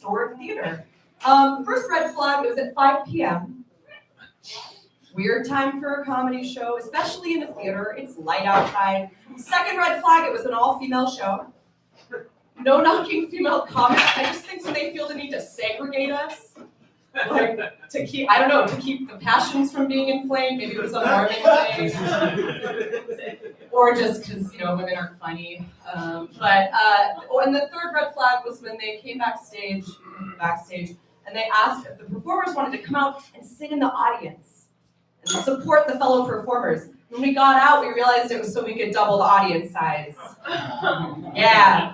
historic theater. First red flag, it was at 5 p.m. Weird time for a comedy show, especially in a theater. It's light outside. Second red flag, it was an all-female show. No knocking female comics. I just think when they feel the need to segregate us, like to keep the passions from being inflamed. Maybe it was a Mormon thing, or just because women aren't funny. And the third red flag was when they came backstage, and they asked if the performers wanted to come out and sit in the audience and support the fellow performers. When we got out, we realized it was so we could double the audience size. Yeah.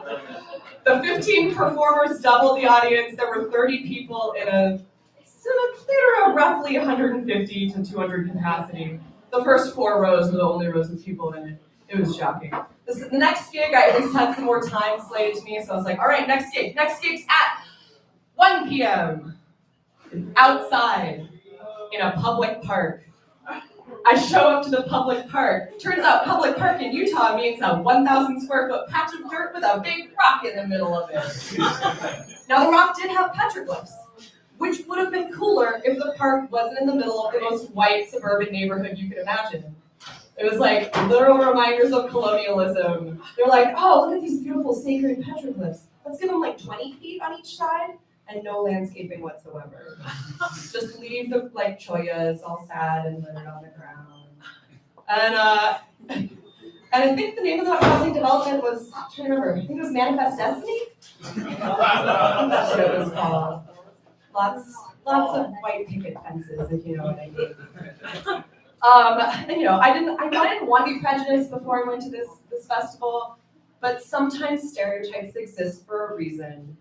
The 15 performers doubled the audience. There were 30 people in a theater of roughly 150 to 200 capacity. The first 4 rows were the only rows with people in it. It was shocking. The next gig, I at least had some more time slated to me, so I was like, all right, next gig. Next gig's at 1 p.m. outside in a public park. I show up to the public park. Turns out public park in Utah means a 1,000 square foot patch of dirt with a big rock in the middle of it. Now the rock did have petroglyphs, which would have been cooler if the park wasn't in the middle of the most white suburban neighborhood you could imagine. It was like literal reminders of colonialism. They're like, oh, look at these beautiful sacred petroglyphs. Let's give them like 20 feet on each side and no landscaping whatsoever. Just leave the choyas all sad and littered on the ground. And I think the name of that housing development was, I'm trying to remember, I think it was Manifest Destiny? I think that's what it was called. Lots of white picket fences, if you know what I mean. I didn't want to be prejudiced before I went to this festival, but sometimes stereotypes exist for a reason.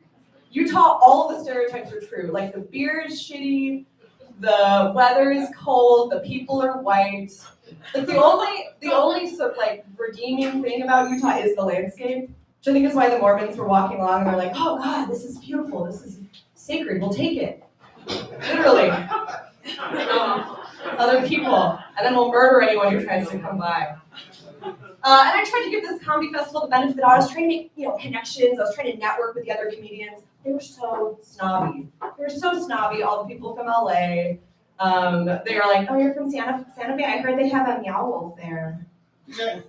Utah, all of the stereotypes are true. Like the beer is shitty, the weather is cold, the people are white. Like the only redeeming thing about Utah is the landscape, which I think is why the Mormons were walking along and they're like, oh God, this is beautiful, this is sacred, we'll take it. Literally. Other people. And then we'll murder anyone who tries to come by. And I tried to give this comedy festival the benefit of the doubt. I was trying to make connections. I was trying to network with the other comedians. They were so snobby. All the people from LA. They were like, oh, you're from Santa Fe? I heard they have a Meow Wolf there. Like,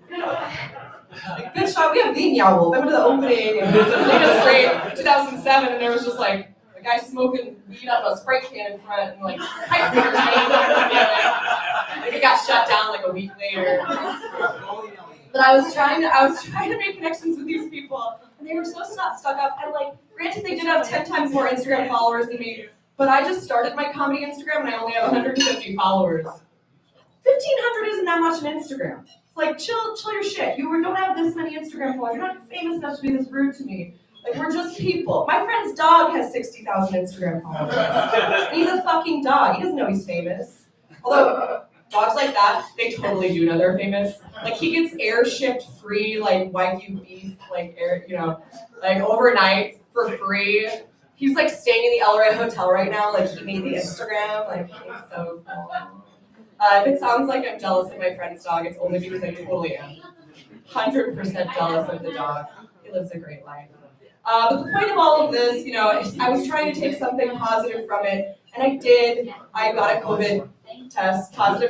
good shot. We have the Meow Wolf. I went to the opening in Lena Strait 2007, and there was just like a guy smoking weed out of a Sprite can in front, and like pipe fingers hanging out of the ceiling. Like it got shut down like a week later. But I was trying to make connections with these people, and they were so stuck up. And granted, they did have 10 times more Instagram followers than me, but I just started my comedy Instagram, and I only have 150 followers. 1,500 isn't that much on Instagram. It's like, chill your shit. You don't have this many Instagram followers. You're not famous enough to be this rude to me. Like, we're just people. My friend's dog has 60,000 Instagram followers. He's a fucking dog. He doesn't know he's famous. Although, dogs like that, they totally do know they're famous. Like, he gets air-shipped free, Wagyu beef, overnight for free. He's, staying in the El Rey Hotel right now. He made the Instagram. He's so cool. If it sounds like I'm jealous of my friend's dog, it's only because I totally am. 100% jealous of the dog. He lives a great life. But the point of all of this, I was trying to take something positive from it, and I did. I got a positive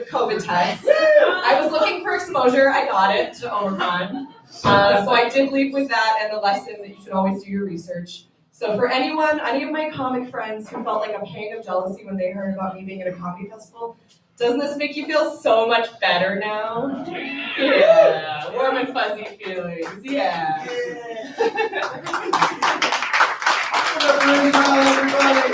COVID test. I was looking for exposure. I got it to Omicron. So I did leave with that and the lesson that you should always do your research. So for any of my comic friends who felt like a pang of jealousy when they heard about me being at a comedy festival, doesn't this make you feel so much better now? Yeah, warm and fuzzy feelings, yeah. Everybody.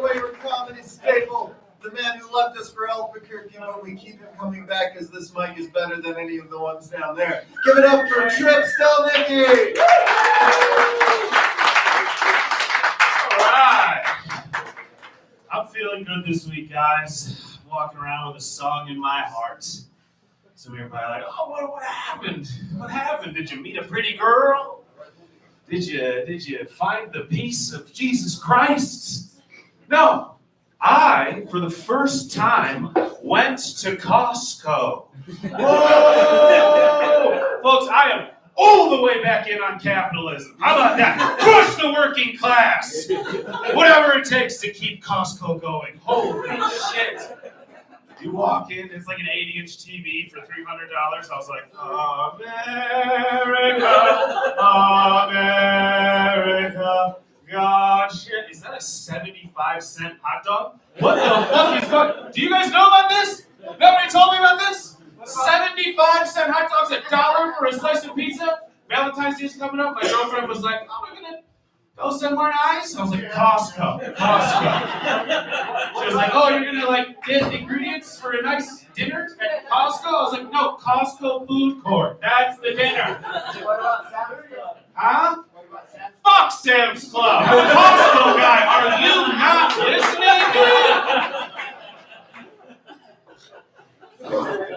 Wayward comedy staple, the man who left us for Albuquerque, but we keep him coming back because this mic is better than any of the ones down there. Give it up for Trip Stelnicki! I'm feeling good this week, guys. Walking around with a song in my heart. Some of you are probably like, oh, what happened? What happened? Did you meet a pretty girl? Did you find the peace of Jesus Christ? No. I, for the first time, went to Costco. Whoa! Folks, I all the way back in on capitalism. How about that? Push the working class. Whatever it takes to keep Costco going. Holy shit. You walk in, it's like an 80-inch TV for $300. I was like, America, God, shit. Is that a 75-cent hot dog? What the fuck is going? Do you guys know about this? Nobody told me about this? 75-cent hot dogs, $1 for a slice of pizza? Valentine's Day's coming up. My girlfriend was like, oh, we're gonna go somewhere nice. I was like, Costco. She was like, oh, you're gonna like get ingredients for a nice dinner at Costco? I was like, no, Costco food court. That's the dinner. What about Sam's Club? Huh? What about Sam's Club? Fuck Sam's Club. I'm a Costco guy. Are you not listening, dude?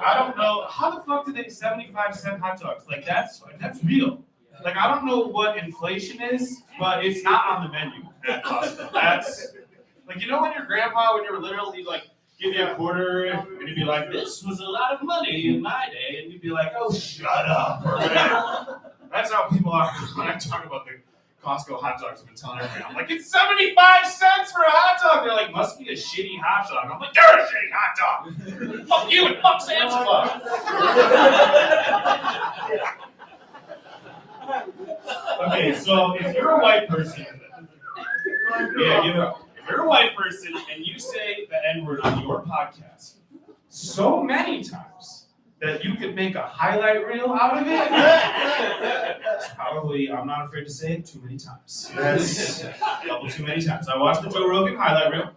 I don't know. How the fuck do they 75-cent hot dogs? Like that's real. Like I don't know what inflation is, but it's not on the menu at Costco. That's like you know when your grandpa, when you were literally like give you a quarter and you'd be like, this was a lot of money in my day, and you'd be like, oh shut up or whatever. That's how people are when I talk about the Costco hot dogs. I've been telling everybody, I'm like, it's 75 cents for a hot dog. They're like, must be a shitty hot dog. I'm like, you're a shitty hot dog. Fuck you and fuck Sam's Club. Okay, so if you're a white person, if you're a white person and you say the N-word on your podcast so many times that you could make a highlight reel out of it, probably, I'm not afraid to say it, too many times. That's double too many times. I watched the Joe Rogan highlight reel,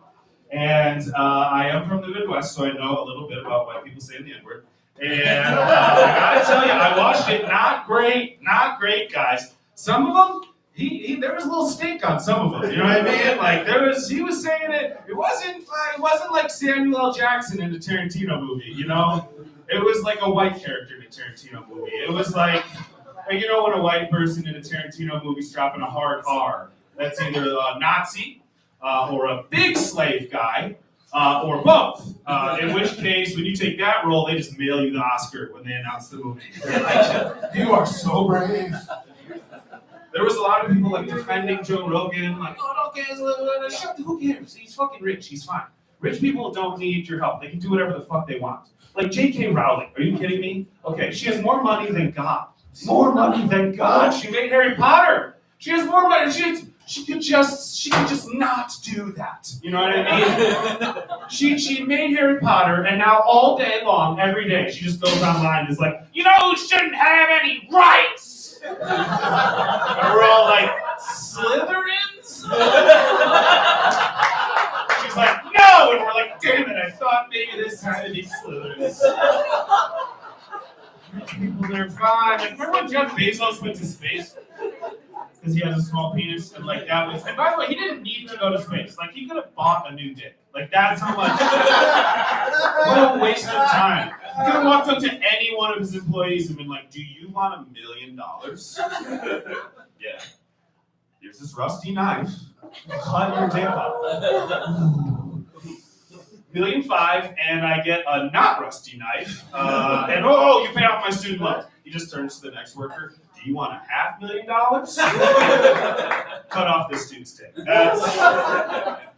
and I am from the Midwest, so I know a little bit about white people saying the N-word. And I gotta tell you, I watched it. Not great, guys. Some of them, there was a little stink on some of them. You know what I mean? Like he was saying it. It wasn't like Samuel L. Jackson in the Tarantino movie. You know, it was like a white character in a Tarantino movie. It was like you know when a white person in a Tarantino movie's dropping a hard R. That's either a Nazi or a big slave guy. Or both. In which case, when you take that role, they just mail you the Oscar when they announce the movie. Like, you are so brave. There was a lot of people like defending Joe Rogan, like, oh, okay, who cares? He's fucking rich. He's fine. Rich people don't need your help. They can do whatever the fuck they want. Like J.K. Rowling. Are you kidding me? Okay, she has more money than God. More money than God. She made Harry Potter. She has more money. She could just not do that. You know what I mean? She made Harry Potter, and now all day long, every day, she just goes online and is like, you know who shouldn't have any rights? And we're all like, Slytherins? She's like, no! And we're like, damn it, I thought maybe this had to be Slytherins. Rich people, they're fine. Like, remember when Jeff Bezos went to space? Because he has a small penis, and like that was. And by the way, he didn't need to go to space. Like he could have bought a new dick. Like that's how much. What a waste of time. He could have walked up to any one of his employees and been like, "Do you want $1 million?" Yeah. Here's this rusty knife. Cut your dick off. $1.5 million, and I get a not rusty knife. And you pay off my student loan. He just turns to the next worker. Do you want $500,000? Cut off this dude's dick.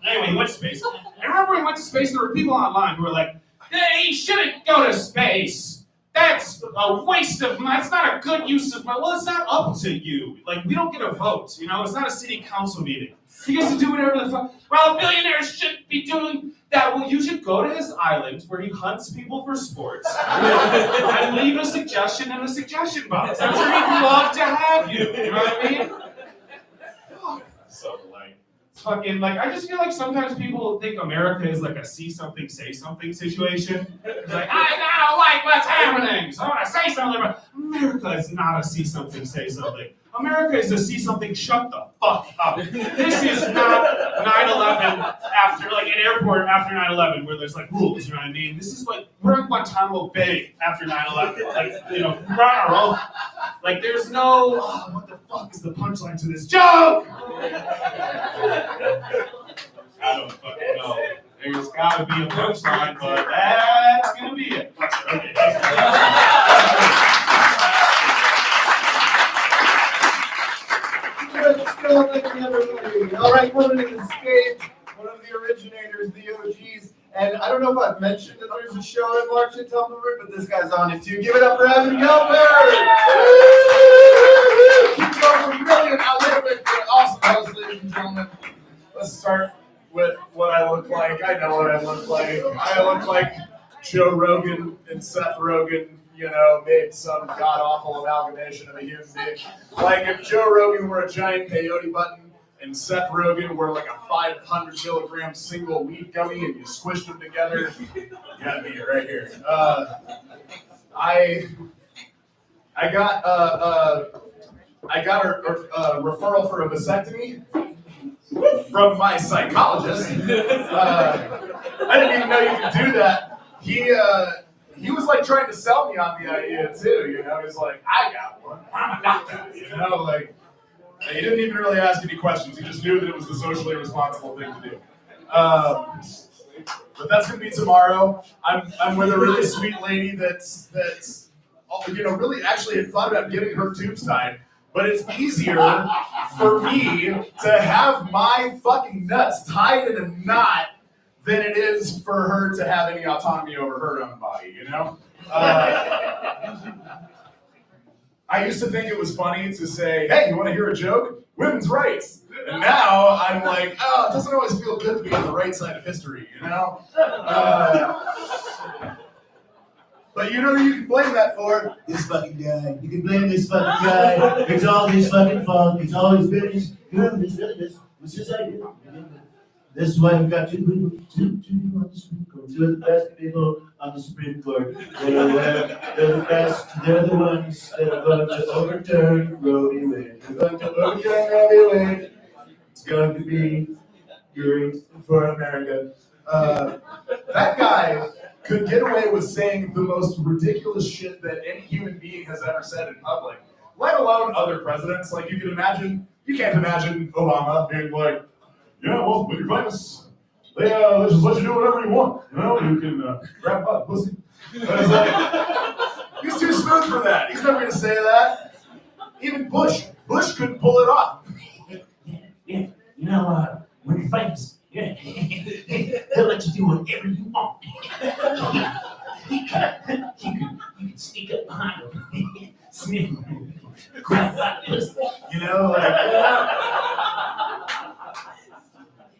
Anyway, he went to space. I remember when he went to space, there were people online who were like, hey, he shouldn't go to space. That's a waste of money. It's not a good use of money. Well, it's not up to you. Like, we don't get a vote, you know? It's not a city council meeting. He gets to do whatever the fuck. Well, billionaires shouldn't be doing that. Well, you should go to his island where he hunts people for sports and leave a suggestion in the suggestion box. I'm sure he'd love to have you. You know what I mean? So, like, fucking, like, I just feel like sometimes people think America is like a see something, say something situation. It's like, I don't like what's happening, so I want to say something, but America is not a see something, say something. America is a see something, shut the fuck up. This is not 9/11 after, like, an airport after 9/11 where there's, like, rules, you know what I mean? This is like, we're in Guantanamo Bay after 9/11. Like, you know, we're on our own. Like, there's no, what the fuck is the punchline to this joke? I don't fucking know. There's gotta be a punchline, but that's gonna be it. Okay. Still thanking everybody. All right, coming to the stage, one of the originators, the OGs. And I don't know if I've mentioned that there's a show in March at Tumbleweed, but this guy's on it too. Give it up for Evan Gilbert! Keep going from brilliant outlet to awesome host, ladies and gentlemen. Let's start with what I look like. I know what I look like. I look like Joe Rogan and Seth Rogen, made some god-awful amalgamation of a human being. Like if Joe Rogan were a giant peyote button and Seth Rogen were like a 500 milligram single weed gummy and you squished them together, you got me right here. I got a referral for a vasectomy from my psychologist. I didn't even know you could do that. He was like trying to sell me on the idea too, He's like, I got one, I'm a doctor, He didn't even really ask any questions. He just knew that it was the socially responsible thing to do. But that's gonna be tomorrow. I'm with a really sweet lady that's really actually had thought about getting her tubes tied. But it's easier for me to have my fucking nuts tied in a knot than it is for her to have any autonomy over her own body, I used to think it was funny to say, hey, you want to hear a joke? Women's rights. And now I'm like, oh, it doesn't always feel good to be on the right side of history, But you know who you can blame that for? This fucking guy. You can blame this fucking guy. It's all his fucking fault. It's all his business. This was his idea. This is why we've got two on the Supreme Court. Two of the best people on the Supreme Court. They're the best. They're the ones that are going to overturn Roe v. Wade. They're going to overturn Roe v. Wade. It's going to be great for America. That guy could get away with saying the most ridiculous shit that any human being has ever said in public, let alone other presidents. Like you can't imagine Obama being like, yeah, well, when you're famous, they just let you do whatever you want. You can grab butt, pussy. But like, he's too smooth for that. He's never gonna say that. Even Bush couldn't pull it off. Yeah, when you're famous, they'll let you do whatever you want. You can sneak up behind them, sniff them, grab that pussy.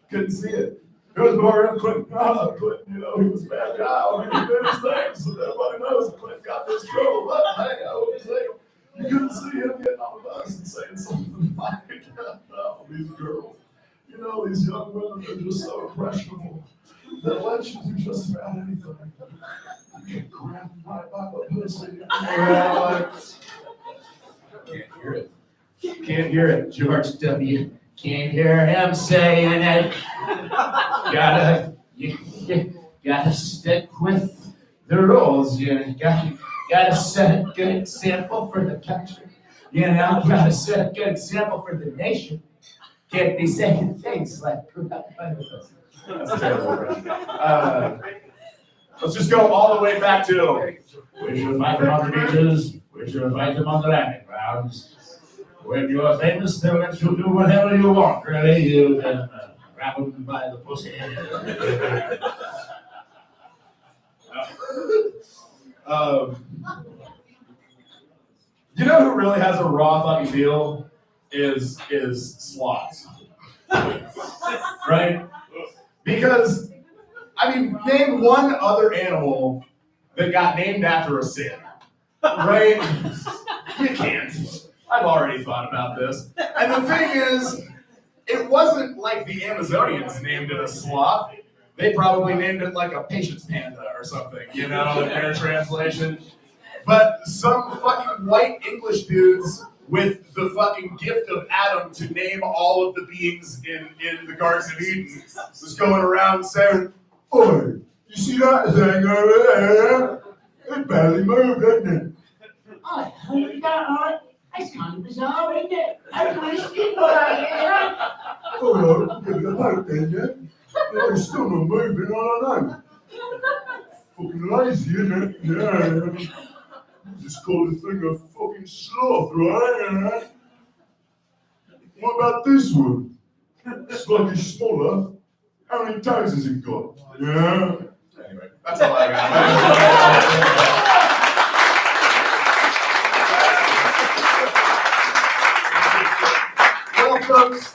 Couldn't see it. It was more him, Clinton. Clinton, he was a bad guy. He did his thing, so everybody knows Clinton got this trouble. But hey, I would say, you couldn't see him getting on the bus and saying something like, oh, these girls. These young women are just so impressionable. They'll let you do just about anything. You can grab my pussy. Can't hear it. George W. Can't hear him saying it. Gotta stick with the rules. You gotta set a good example for the country. Gotta set a good example for the nation. Can't be saying things like that's terrible. Let's just go all the way back to we should fight them on the beaches, we should fight them on the landing grounds. When you are famous, they'll let you do whatever you want, really. You can grab them by the pussy. Who really has a raw fucking deal is sloths. Right? Because, name one other animal that got named after a sin. Right? You can't. I've already thought about this. And the thing is, it wasn't like the Amazonians named it a sloth. They probably named it like a patience panda or something, in their translation. But some fucking white English dudes with the fucking gift of Adam to name all of the beings in the Garden of Eden was going around saying, "Oi, you see that thing over there? It barely moved, doesn't it?" Oh, you got on. That's kind of bizarre, isn't it? I can't sleep about it. Oh, give it a poke then, yeah? It's still not moving, I don't know. Fucking lazy, isn't it? Yeah. Just call the thing a fucking sloth, right? What about this one? Slightly smaller. How many toes has it got? Yeah. Anyway, that's all I got. Well, folks,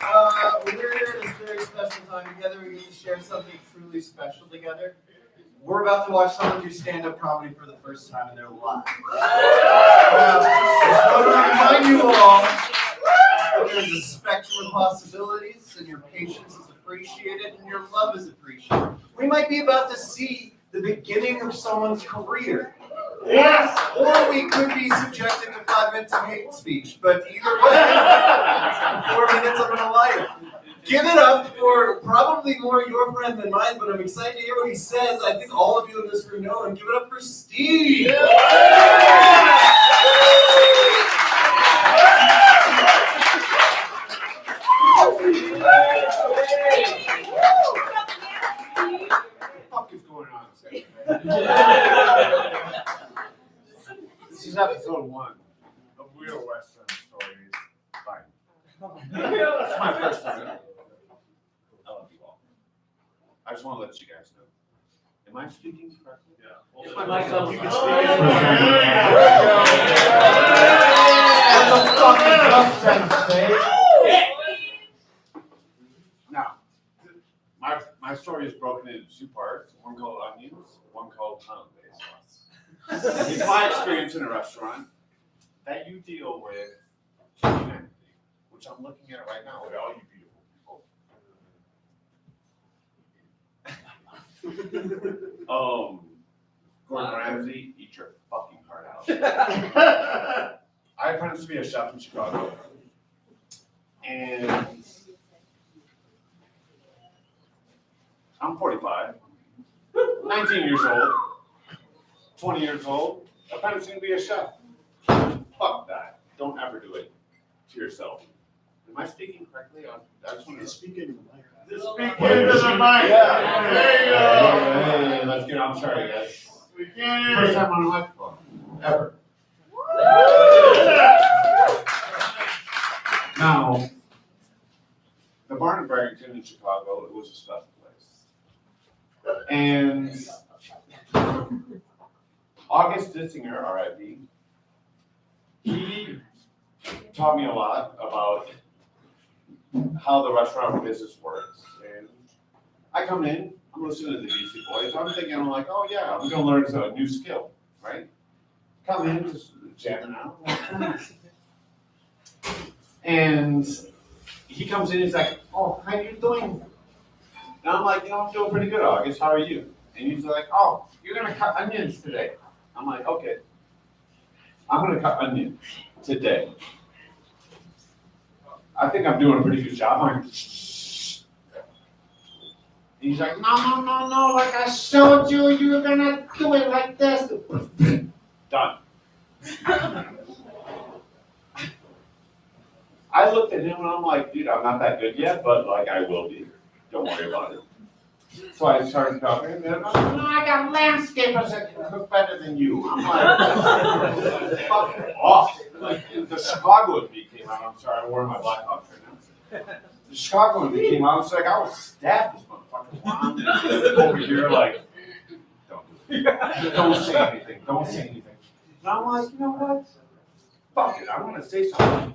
we're here at this very special time together. We get to share something truly special together. We're about to watch someone do stand-up comedy for the first time in their life. Now, I want to remind you all that there's a spectrum of possibilities, and your patience is appreciated, and your love is appreciated. We might be about to see the beginning of someone's career. Yes! Or we could be subjected to 5 minutes of hate speech, but either way, 4 minutes I'm gonna like it. Give it up for probably more your friend than mine, but I'm excited to hear what he says. I think all of you in this room know him. Give it up for Steve. What the fuck is going on? This is episode 1 of Real Western Stories. Bye. It's my first time. I love you all. I just want to let you guys know. Am I speaking correctly? Yeah. It's my first time. You can Now, my story is broken into 2 parts. One called onions, one called hollandaise sauce. It's my experience in a restaurant that you deal with humanity, which I'm looking at right now with all you beautiful people. Gordon Ramsay, eat your fucking heart out. I apprenticed to be a chef in Chicago, and I'm 45, 19 years old, 20 years old, apprenticing to be a chef. Fuck that. Don't ever do it to yourself. Am I speaking correctly? I just want to speak into the mic. Speak into the mic. Yeah. There you go. Hey, let's get on. I'm sorry, guys. We can't First hear time on a microphone, ever. Now, the barn in Barrington in Chicago, it was a special place. And August Ditzinger, R.I.P., he taught me a lot about how the restaurant business works. And I come in, I'm listening to the DC Boys, I'm like, oh yeah, I'm gonna learn a new skill, right? Come in, just jamming out. And he comes in, he's like, oh, how you doing? And I'm like, I'm doing pretty good, August, how are you? And he's like, oh, you're gonna cut onions today. I'm like, okay. I'm gonna cut onions today. I think I'm doing a pretty good job. I'm like, shh. He's like, no, like I showed you, you're gonna do it like this. Done. I looked at him and I'm like, dude, I'm not that good yet, but like I will be. Don't worry about it. So I started talking, and then I'm like, no, I got landscapers that can cook better than you. I'm like, fuck off. Like, the Chicago in me came out. I'm sorry, I'm wearing my black ops right now. The Chicago in me came out. It's like, I will stab this motherfucker. Over here, like, don't do it. Don't say anything. Don't say anything. And I'm like, you know what? Fuck it. I want to say something.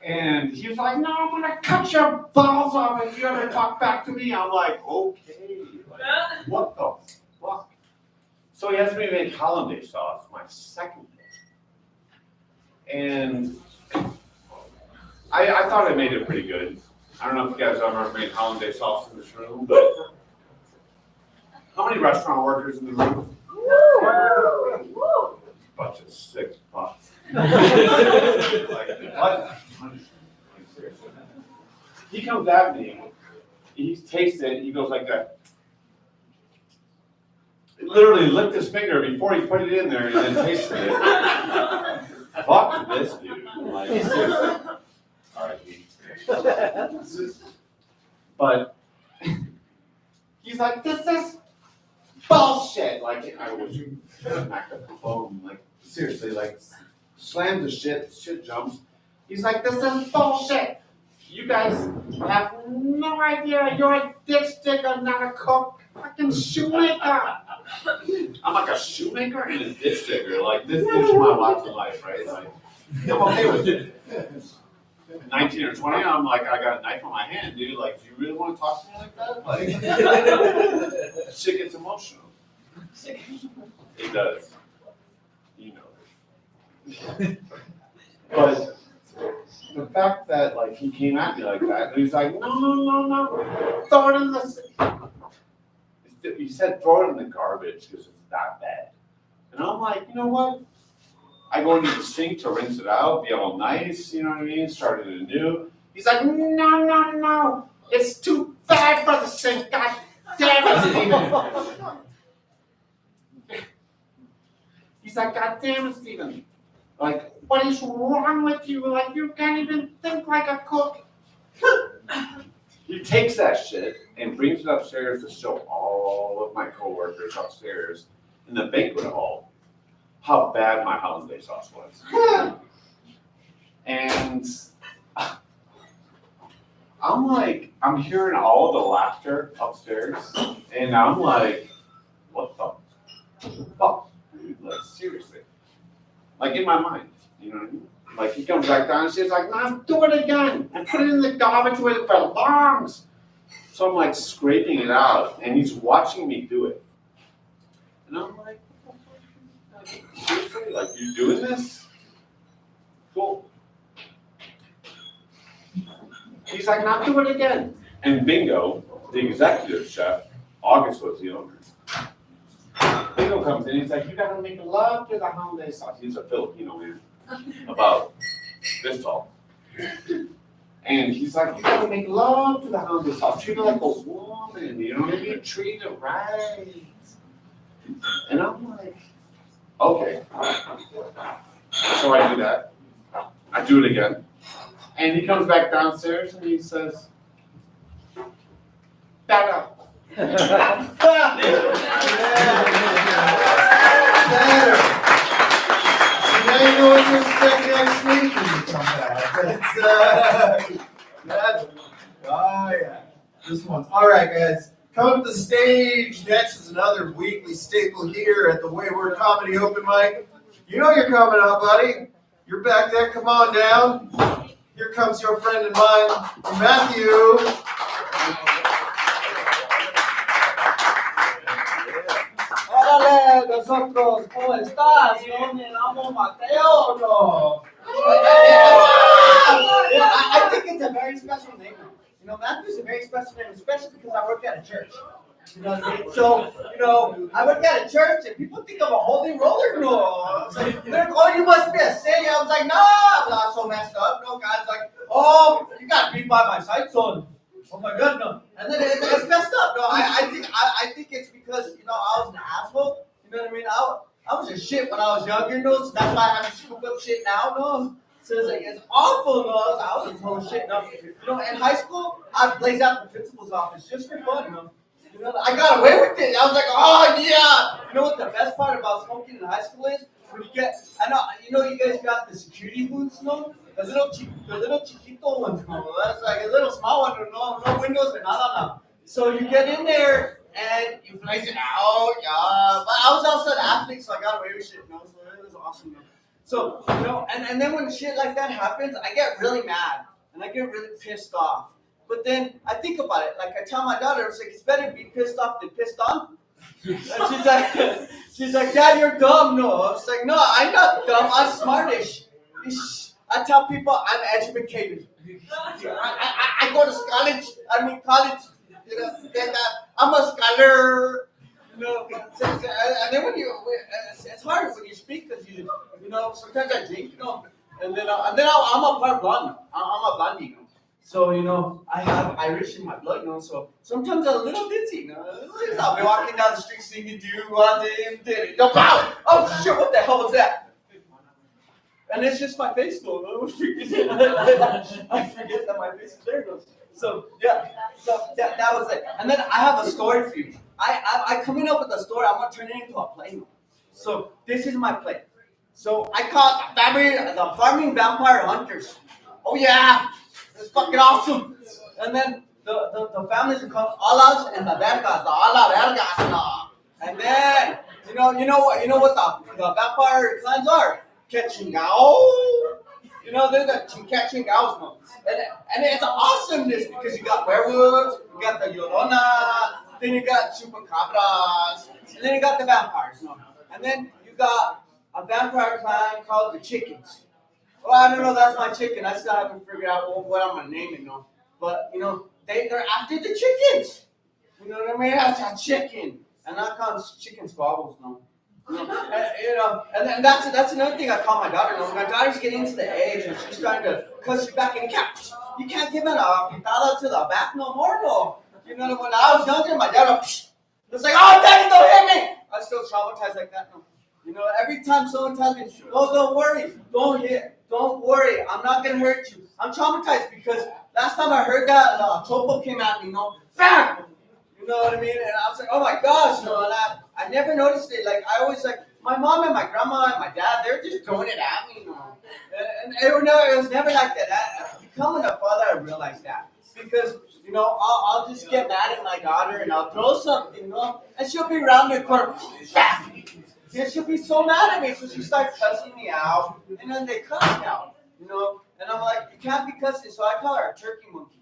And he was like, no, I'm gonna cut your balls off if you ever talk back to me. I'm like, okay, like, what the fuck? So he asked me to make hollandaise sauce, my second dish. And I thought I made it pretty good. I don't know if you guys ever made hollandaise sauce in this room, but how many restaurant workers in the room? Bunch of sick fucks. Like, what? He comes at me, he tastes it, he goes like that. He literally licked his finger before he put it in there and then tasted it. Fuck this dude. Like, seriously. R.I.P. But he's like, this is bullshit. Like, I wish you smacked the phone. Like, seriously, like, slams the shit jumps. He's like, this is bullshit. You guys have no idea. You're a dipsticker, not a cook. Fucking shoemaker. I'm like a shoemaker and a dipsticker. Like, this is my lot in life, right? Like, I'm okay with it. 19 or 20, I'm like, I got a knife on my hand, dude. Like, do you really want to talk to me like that? Like, shit gets emotional. It does. You know. But the fact that, like, he came at me like that, and he's like, no. Throw it in the... He said throw it in the garbage because it's that bad. And I'm like, you know what? I go into the sink to rinse it out, be all nice, you know what I mean? Started anew. He's like, no. It's too bad for the sink. God damn it, Steven. He's like, God damn it, Steven. Like, what is wrong with you? Like, you can't even think like a cook. He takes that shit and brings it upstairs to show all of my coworkers upstairs in the banquet hall how bad my hollandaise sauce was. And I'm like, I'm hearing all the laughter upstairs, and I'm like, what the fuck, dude? Like, seriously. Like, in my mind, you know what I mean? Like, he comes back down and she's like, nah, do it again, and put it in the garbage where it belongs. So I'm like scraping it out, and he's watching me do it. And I'm like, seriously? Like, you doing this? Cool. He's like, now do it again. And Bingo, the executive chef, August was the owner. Bingo comes in, he's like, you gotta make love to the hollandaise sauce. He's a Filipino man, about this tall. And he's like, you gotta make love to the hollandaise sauce. Treat her like a woman, you know what I mean? Treat her right. And I'm like, okay. So I do that. I do it again. And he comes back downstairs and he says, better. Better. So now you know what to expect next week when you come back. Oh yeah. This one's all right, guys. Come to the stage. Next is another weekly staple here at the Wayward Comedy Open Mic. You know you're coming up, buddy. You're back there. Come on down. Here comes your friend and mine, Matthew. Órale, nosotros, ¿cómo estás? Yo me llamo Mateo, no. I think it's a very special name. You know, Matthew's a very special name, especially because I work at a church. You know what I mean? So, you know, I work at a church and people think I'm a holy roller. No. It's like, they're like, oh, you must be a saint. I was like, no, I'm not so messed up. No, God's like, oh, you got beat by my sight son. Oh my God, no. And then it's messed up. No, I think it's because, you know, I was an asshole. You know what I mean? I was a shit when I was younger, no, so that's why I have to scoop up shit now, no. So it's like, it's awful, no. I was a total shit, no. You know, in high school, I blazed out the principal's office just for fun, no. You know, I got away with it. I was like, oh yeah. You know what the best part about smoking in high school is? When you get, I know, you know, you guys got the security booths, no? The little chiquito ones, no? That's like a little small one, no windows or nada. So you get in there and you blaze it out, yeah. But I was also an athlete, so I got away with shit, no? So it was awesome, no? So, you know, and then when shit like that happens, I get really mad and I get really pissed off. But then I think about it, like I tell my daughter, I was like, it's better to be pissed off than pissed on. And she's like, Dad, you're dumb. No, I was like, no, I'm not dumb. I'm smartish. I tell people I'm educated. I go to college. You know, I'm a scholar. You know, and then when it's hard when you speak because you know, sometimes I drink, you know, and then I'm a part blonde. I'm a blondie, you know. So, you know, I have Irish in my blood, you know, so sometimes I'm a little ditzy, you know. I'll be walking down the street singing, oh shit, what the hell was that? And it's just my face, though. I forget that my face is there, though. So, yeah, that was it. And then I have a story for you. I coming up with a story, I'm going to turn it into a play. So, this is my play. So, I call it the Farming Vampire Hunters. oh yeah, it's fucking awesome. And then the families are called Alas and the Vergas, the Ala Vergas. And then, you know what the vampire clans are? Ketchingao. You know, they're the Ketchingaos now. And it's awesomeness because you got werewolves, you got the Llorona, then you got chupacabras, and then you got the vampires. No? And then you got a vampire clan called the Chickens. Well, I don't know, that's my chicken. I still haven't figured out what I'm gonna name it, no. But you know, they're after the chickens. You know what I mean? That's a chicken, and I call them chicken squabbles, no. And that's another thing I call my daughter. No, my daughter's getting to the age, and she's trying to cuss you back, and you can't give it a pitada to the back no more, no. You know, when I was younger, my dad was like, "Oh, Daddy, don't hit me." I'm still traumatized like that, no. You know, every time someone tells me, "Oh, don't worry, don't worry, I'm not gonna hurt you," I'm traumatized because last time I heard that, Chopo came at me, bam! You know what I mean? And I was like, oh my gosh, and I never noticed it. Like, I always like, my mom and my grandma and my dad, they're just throwing it at me, And it was never like that. Becoming a father, I realized that. Because, I'll just get mad at my daughter and I'll throw something, and she'll be around the corner, and she'll be so mad at me, so she starts cussing me out, and then they cuss me out, and I'm like, you can't be cussing, so I call her a turkey monkey.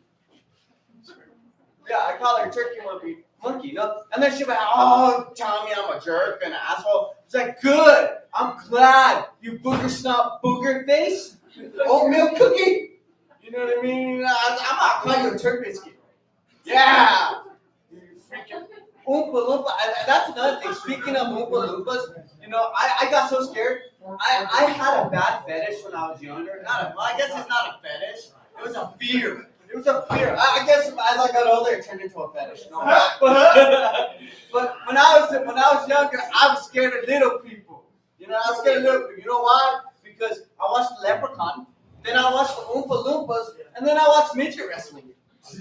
Yeah, I call her a turkey monkey, and then she'll be like, oh, tell me I'm a jerk and an asshole. It's like, good, I'm glad, you booger snot booger face, oatmeal cookie, you know what I mean? I'm gonna call you a turkey biscuit. Yeah, you freaking Oompa Loompa. That's another thing. Speaking of Oompa Loompas, I got so scared. I had a bad fetish when I was younger. I guess it's not a fetish. It was a fear. I guess as I got older, it turned into a fetish. But when I was younger, I was scared of little people. I was scared of little people. You know why? Because I watched the Leprechaun, then I watched the Oompa Loompas, and then I watched midget wrestling. So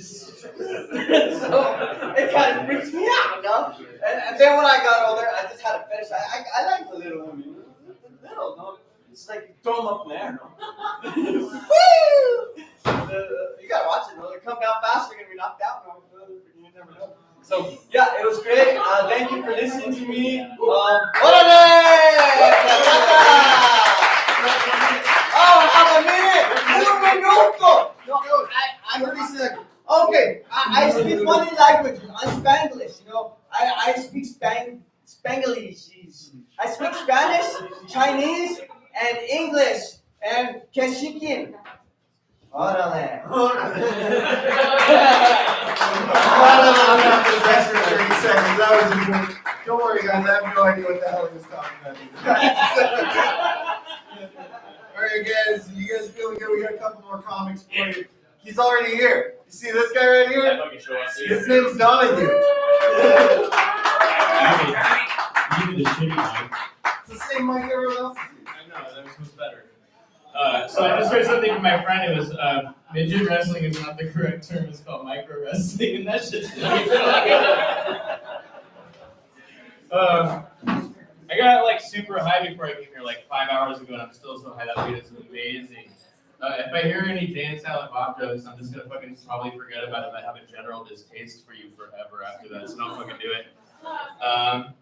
it kind of freaks me out, And then when I got older, I just had a fetish. I like the little women. Little, no? It's like throw them up in the air, no? Woo! You gotta watch it, no? They come down fast, they're gonna be knocked out, no? You never know. So, yeah, it was great. Thank you for listening to me. Oh, have a minute! Un minuto! No, I'm really sick. Okay, I speak 20 languages. I'm Spanglish, I speak Spanglish. I speak Spanish, Chinese, and English, and Keshikin. Órale. Don't worry, guys. I have no idea what the hell he was talking about. All right, guys. You guys feeling good? We got a couple more comics for you. He's already here. You see this guy right here? His name's Donahue. It's the same mic everyone else is. I know, that was better. So I just heard something from my friend. It was midget wrestling is not the correct term. It's called micro wrestling, and that's just I got super high before I came here 5 hours ago, and I'm still so high. That weed is amazing. If I hear any Dan Silent Bob jokes, I'm just gonna fucking probably forget about it. I have a general distaste for you forever after that, so don't fucking do it. I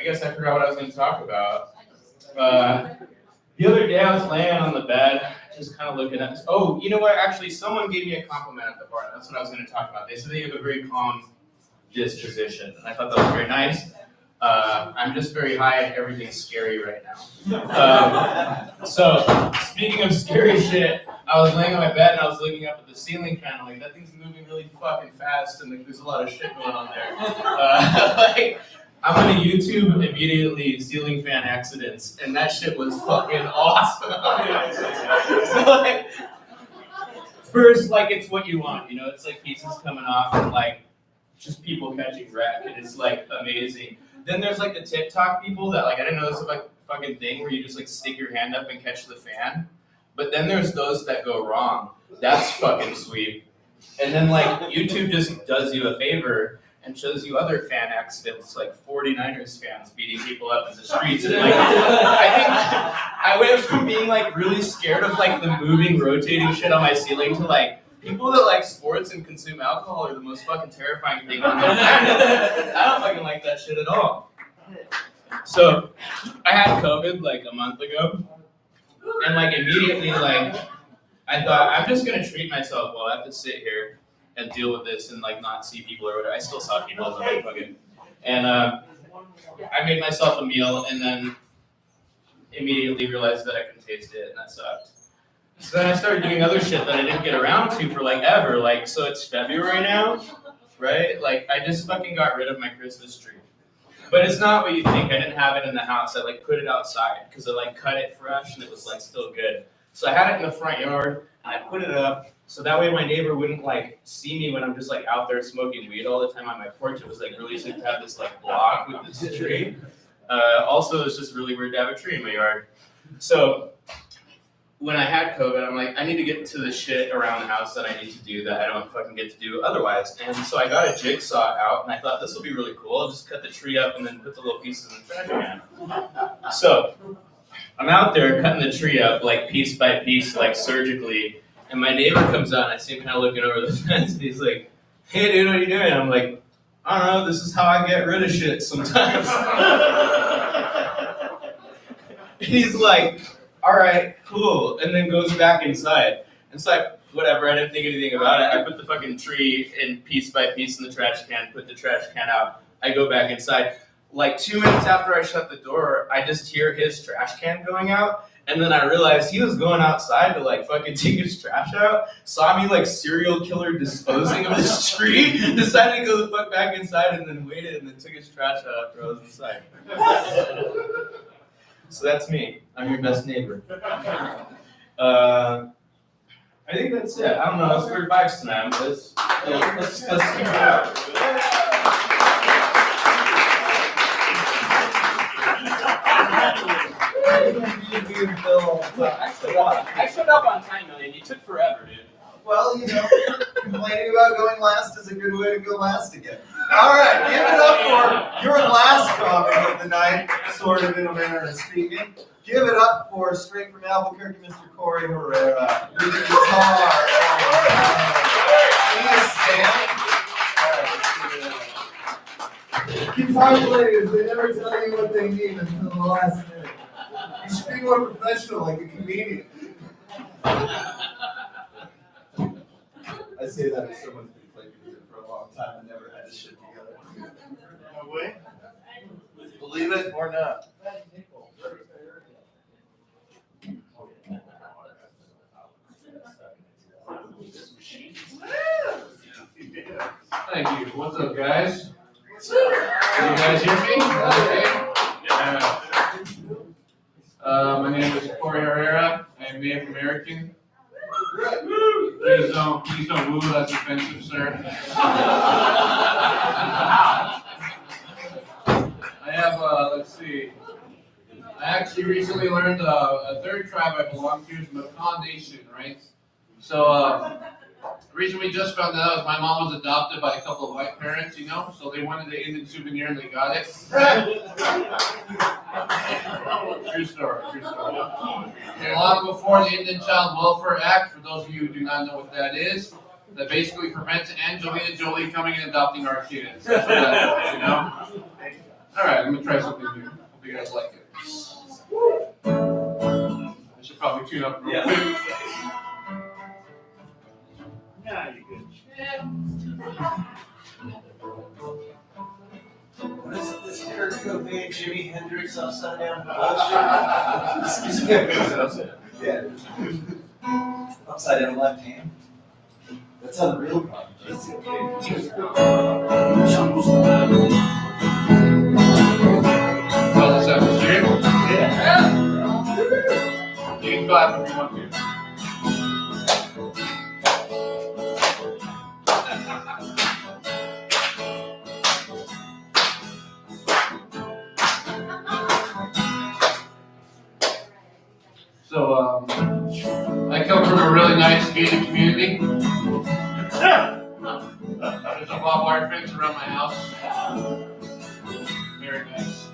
guess I forgot what I was gonna talk about. The other day I was laying on the bed, just kind of looking at this. Oh, you know what? Actually, someone gave me a compliment at the bar. That's what I was going to talk about. They said that you have a very calm disposition, and I thought that was very nice. I'm just very high and everything's scary right now. So, speaking of scary shit, I was laying on my bed and I was looking up at the ceiling fan. I'm like, that thing's moving really fucking fast, and there's a lot of shit going on there. I'm gonna YouTube immediately ceiling fan accidents, and that shit was fucking awesome. So first, it's what you want, it's pieces coming off and just people catching wreck, and it's amazing. Then there's the TikTok people that I didn't know this was a fucking thing where you just stick your hand up and catch the fan. But then there's those that go wrong. That's fucking sweet. And then YouTube just does you a favor and shows you other fan accidents, like 49ers fans beating people up in the streets. And like, I think I went from being like really scared of like the moving, rotating shit on my ceiling to like people that like sports and consume alcohol are the most fucking terrifying thing on the planet. I don't fucking like that shit at all. So I had COVID like a month ago, and like immediately like I thought I'm just gonna treat myself while I have to sit here and deal with this and like not see people or whatever. I still saw people, so like fucking. And I made myself a meal and then immediately realized that I could taste it, and that sucked. So then I started doing other shit that I didn't get around to for like ever. Like, so it's February now, right? Like I just fucking got rid of my Christmas tree. But it's not what you think. I didn't have it in the house. I like put it outside because I like cut it fresh and it was like still good. So I had it in the front yard and I put it up so that way my neighbor wouldn't like see me when I'm just like out there smoking weed all the time on my porch. It was like really sick to have this like block with this tree. Also, it's just really weird to have a tree in my yard. So when I had COVID, I'm like, I need to get to the shit around the house that I need to do that I don't fucking get to do otherwise. And so I got a jigsaw out, and I thought this will be really cool. I'll just cut the tree up and then put the little pieces in the trash can. So I'm out there cutting the tree up, like piece by piece, like surgically. And my neighbor comes out, and I see him kind of looking over the fence, and he's like, "Hey, dude, what are you doing?" I'm like, "I don't know. This is how I get rid of shit sometimes." He's like, "All right, cool," and then goes back inside. And so I, whatever, I didn't think anything about it. I put the fucking tree in piece by piece in the trash can, put the trash can out. I go back inside. Like 2 minutes after I shut the door, I just hear his trash can going out. And then I realized he was going outside to like fucking take his trash out, saw me like serial killer disposing of his tree, decided to go the fuck back inside and then waited and then took his trash out after I was inside. So that's me. I'm your best neighbor. I think that's it. I don't know. Let's weird vibes tonight. Let's keep it out. I showed up on time, Million. You took forever, dude. Well, you know, complaining about going last is a good way to go last again. All right, give it up for your last comic of the night, sort of in a manner of speaking. Give it up for straight from Albuquerque, Mr. Corey Herrera. With the guitar. Please stand. All right, let's give it up. Guitar players, they never tell you what they need until the last minute. You should be more professional, like a comedian. I say that as someone who's been playing music for a long time and never had his shit together. No way. Believe it or not. Thank you. What's up, guys? Can you guys hear me? Okay. Yeah. My name is Corey Herrera. I'm Native American. Please don't woo. That's offensive, sir. I have, let's see. I actually recently learned a third tribe I belong to is Macan Nation, right? So, the reason we just found that out is my mom was adopted by a couple of white parents, you know, so they wanted the Indian souvenir and they got it. True story, true story. And long before the Indian Child Welfare Act, for those of you who do not know what that is, that basically prevents Angelina Jolie coming and adopting our kids. That's what that is, you know? Alright, I'm gonna try something new. Hope you guys like it. I should probably tune up real quick. Nah, you're good. What is this Kurt Cobain, Jimi Hendrix upside down bullshit? Yeah. Upside down left hand. That's unreal problem. Well, this atmosphere. Yeah. You can clap if you want to. So, I come from a really nice gated community. There's a barbed wire fence around my house. Very nice.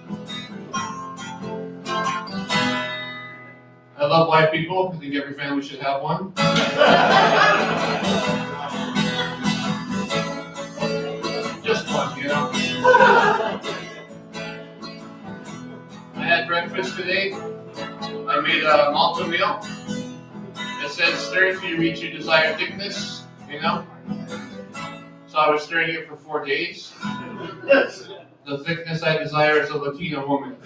I love white people. I think every family should have one. Just one, you know. I had breakfast today. I made a malto meal. It says stir till you reach your desired thickness, you know. So I was stirring it for 4 days. The thickness I desire is a Latina woman.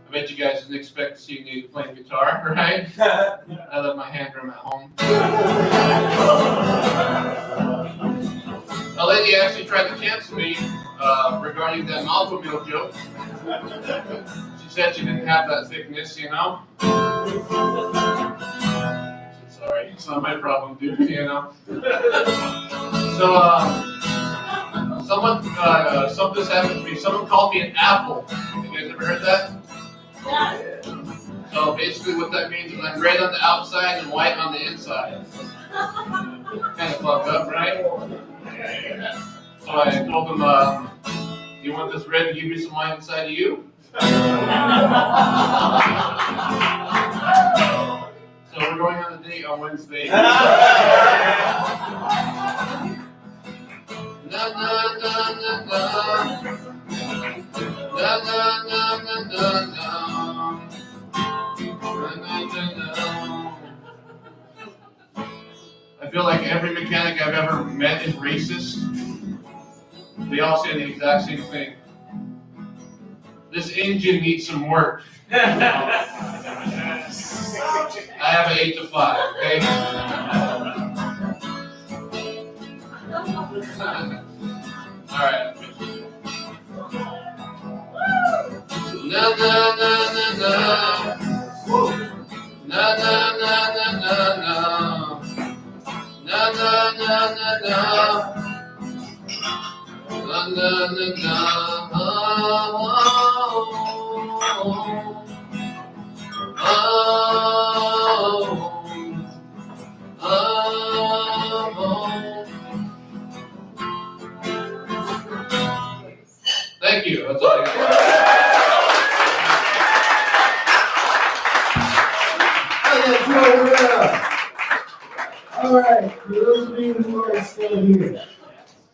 I bet you guys didn't expect to see me playing guitar, right? I let my hand drum at home. A lady actually tried to cancel me regarding that malto meal joke. She said she didn't have that thickness, you know? Sorry, it's not my problem, dude, you know? So, something happened to me. Someone called me an apple. You guys ever heard that? Yeah. So basically what that means is I'm red on the outside and white on the inside. Kind of fucked up, right? So I told them, do you want this red to give you some white inside of you? So we're going on a date on Wednesday. Na na na na na. Na na na na na na. I feel like every mechanic I've ever met is racist. They all say the exact same thing. This engine needs some work. I have an 8 to 5, okay? All right. Na na na na na. Na na na na na na. Na na na na na. Na na na na. Thank you. That's all I got. All right, for those of you who are still here,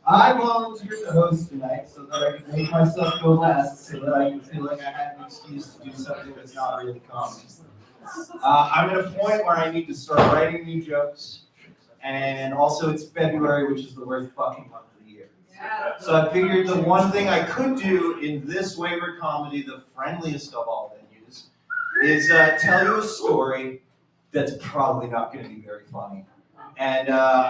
I volunteered to host tonight so that I could make myself go last, so that I can feel like I had an excuse to do something that's not really comedy. I'm at a point where I need to start writing new jokes, and also it's February, which is the worst fucking month of the year. So I figured the one thing I could do in this Wayward comedy, the friendliest of all venues, is tell you a story that's probably not going to be very funny. And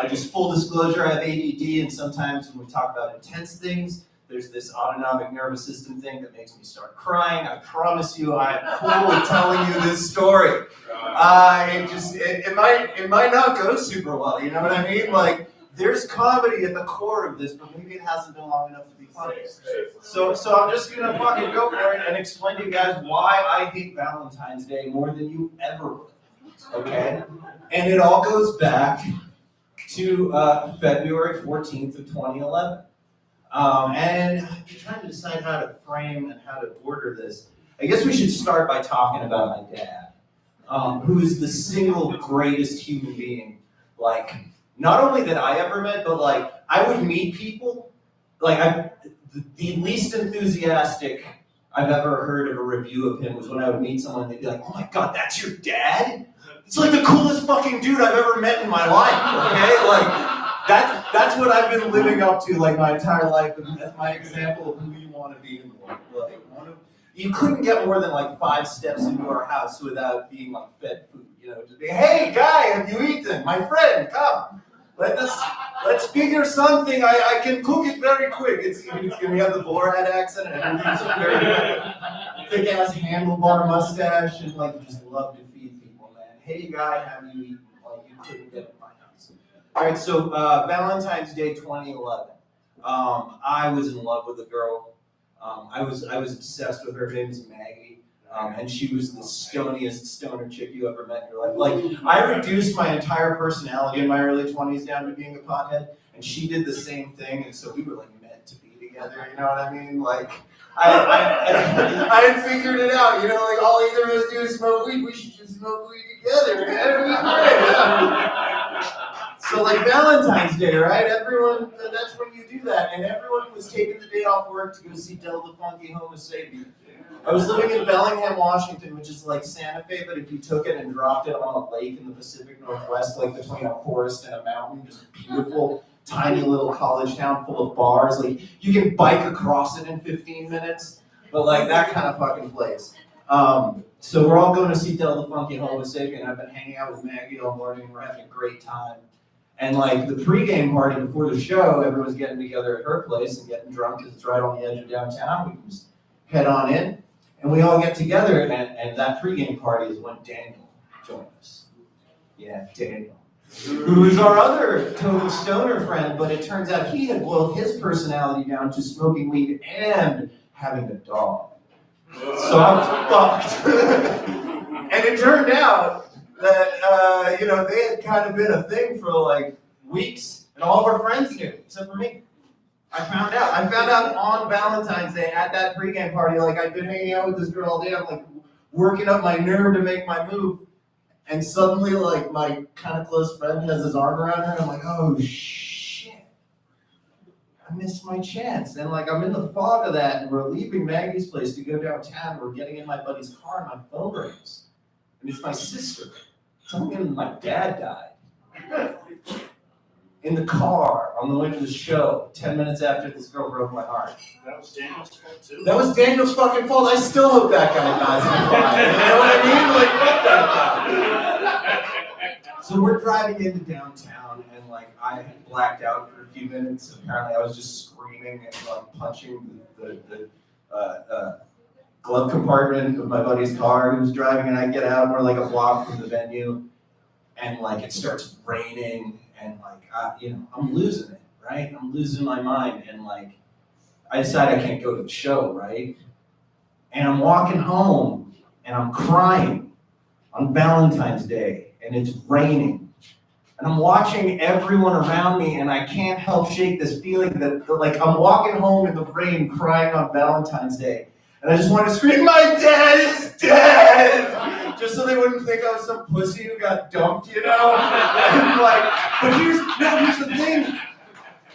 just full disclosure, I have ADD, and sometimes when we talk about intense things, there's this autonomic nervous system thing that makes me start crying. I promise you, I'm cool with telling you this story. It might not go super well, you know what I mean? Like, there's comedy at the core of this, but maybe it hasn't been long enough to be funny. So I'm just gonna fucking go for it and explain to you guys why I hate Valentine's Day more than you ever would. Okay? And it all goes back to February 14th of 2011. And I'm trying to decide how to frame and how to order this. I guess we should start by talking about my dad, who is the single greatest human being, like, not only that I ever met, but like, I would meet people, like, the least enthusiastic I've ever heard of a review of him was when I would meet someone and they'd be like, oh my God, that's your dad? It's like the coolest fucking dude I've ever met in my life, okay? Like, that's what I've been living up to like my entire life, and that's my example of who you want to be in the world. Like, you couldn't get more than like 5 steps into our house without being like fed food, you know, just be, hey guy, have you eaten? My friend, come. Let's figure something. I can cook it very quick. It's gonna have the Borat accent and everything's very thick ass handlebar mustache and like just love to feed people, man. Hey guy, have you eaten? Like you couldn't get in my house. All right, so Valentine's Day 2011. I was in love with a girl. I was obsessed with her. Her name is Maggie. And she was the stoniest stoner chick you ever met in your life. Like, I reduced my entire personality in my early 20s down to being a pothead, and she did the same thing, and so we were like meant to be together, you know what I mean? Like, I had figured it out, you know, like all either of us do is smoke weed, we should just smoke weed together, man. It'd be great. So like Valentine's Day, right? Everyone, that's when you do that, and everyone was taking the day off work to go see Del the Funky Homo Sapien. I was living in Bellingham, Washington, which is like Santa Fe, but if you took it and dropped it on a lake in the Pacific Northwest, like between a forest and a mountain, just beautiful, tiny little college town full of bars. Like, you can bike across it in 15 minutes, but like that kind of fucking place. So we're all going to see Del the Funky Homo Sapien. I've been hanging out with Maggie all morning. We're having a great time. And like the pregame party before the show, everyone's getting together at her place and getting drunk because it's right on the edge of downtown. We can just head on in. And we all get together, and that pregame party is when Daniel joined us. Yeah, Daniel. Who is our other total stoner friend, but it turns out he had boiled his personality down to smoking weed and having a dog. So I'm fucked. And it turned out that, they had kind of been a thing for like weeks, and all of our friends knew, except for me. I found out on Valentine's Day at that pregame party, like I'd been hanging out with this girl all day, I'm like working up my nerve to make my move, and suddenly like my kind of close friend has his arm around her, and I'm like, oh shit, I missed my chance, and like I'm in the fog of that, and we're leaving Maggie's place to go downtown, we're getting in my buddy's car, and my phone rings, and it's my sister, telling me my dad died. In the car on the way to the show, 10 minutes after this girl broke my heart. That was Daniel's fault too. That was Daniel's fucking fault. I still hope that guy dies in fire. You know what I mean? Like, fuck that guy. So we're driving into downtown, and like I had blacked out for a few minutes. Apparently, I was just screaming and like punching the glove compartment of my buddy's car who was driving, and I get out, and we're like a block from the venue, and like it starts raining. And like, I'm losing it, right? I'm losing my mind. And like, I decide I can't go to the show, right? And I'm walking home and I'm crying on Valentine's Day and it's raining. And I'm watching everyone around me and I can't help shake this feeling that like I'm walking home in the rain crying on Valentine's Day. And I just want to scream, my dad is dead! Just so they wouldn't think I was some pussy who got dumped, you know? And like, but here's the thing.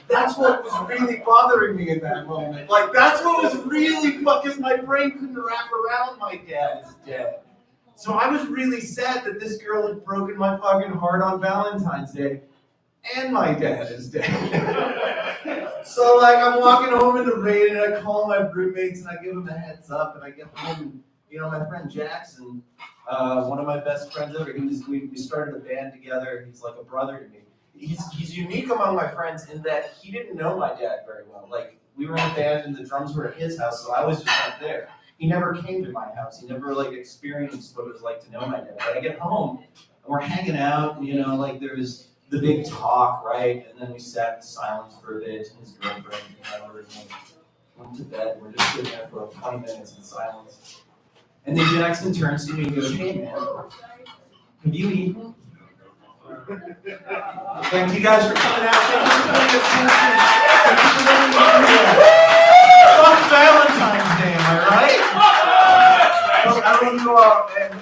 That's what was really bothering me in that moment. Like, that's what was really because my brain couldn't wrap around my dad is dead. So I was really sad that this girl had broken my fucking heart on Valentine's Day. And my dad is dead. So like I'm walking home in the rain and I call my roommates and I give them a heads up and I get home. You know, my friend Jackson, one of my best friends ever. We started a band together. He's like a brother to me. He's unique among my friends in that he didn't know my dad very well. Like we were in a band and the drums were at his house, so I was just not there. He never came to my house. He never like experienced what it was like to know my dad. But I get home and we're hanging out. And, like there's the big talk, right? And then we sat in silence for a bit, and his girlfriend, went to bed. We're just sitting there for 20 minutes in silence. And then Jackson turns to me and goes, hey man, have you eaten? Thank you guys for coming out. Thank you for Fuck Valentine's Day, am I right? Well, I want to go out and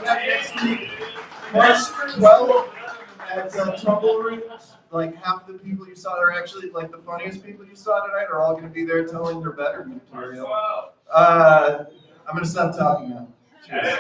next week, March 12th. At Tumble Room, like half the people you saw are actually like the funniest people you saw tonight are all going to be there telling their better material. I'm going to stop talking now. Cheers.